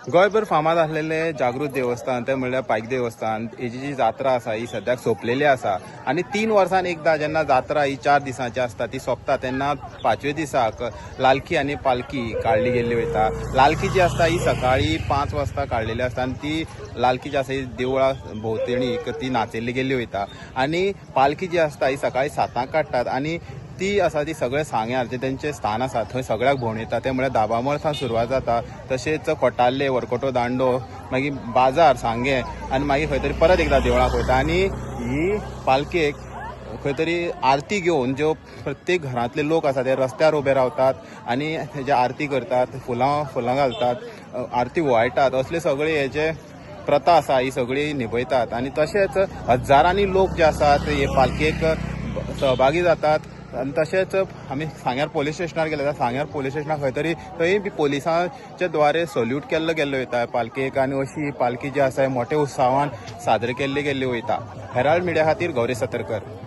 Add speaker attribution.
Speaker 1: गोंयभर फामाद आसलेले जागृत देवस्थान ते म्हणल्यार पायक देवस्थान हेची जी जात्रा आसा ही सद्याक सोंपलेली आसा आनी 3 वर्सान एकदा जेन्ना जात्रा ही 4 दिसांची आसता ती सोंपता तेन्ना 5व्या दिसाक लालकी आनी पालकी काडली गेल्ली वयता। लालकी जी आसता ही सकाळी 5 वाजता काडलेली आसता आनी ती लालकी जी आसा ही देवळा भोंवतणीक ती नाचयल्ली गेल्ली वयता आनी पालकी जी आसता ही सकाळी 7 काडटात आनी ती आसा ती सगळे सांग्यार जे तेंचे स्थान आसा थंय सगळ्याक भोंवन येता ते म्हळ्यार दाबामळ सावन सुरवात जाता। तशेंच कोट्टाले वरकोटो दांडो मागीर बाजार सांगे आनी मागीर खंय तरी परत एकदा देवळाक वयता आनी ही पालकेक खंय तरी आरती घेवन ज्यो प्रत्येक घरांतले लोक आसा ते रस्त्यार उबे रावतात आनी तेजे आरती करतात, फुलां घालतात, आरती ओवाळटात, असले सगळे हेजे प्रथा आसा ही सगळी निभयतात आनी तशेंच हजारांनी लोक जे आसात हे पालकेक सहभागी जातात। आनी तशेंच आमी सांग्यार पुलीस स्टेशनार गेले सांग्यार पुलीस स्टेशनार खंय तरी थंय बी पुलिसांच्या द्वारे सल्यूट केल्लो वयता पालकेक आनी अशी पालकी जी आसा मोठ्या उत्सवान साजरी केल्ली गेल्ली वयता। हेराल्ड मिडिया खातीर गौरी सतरकर।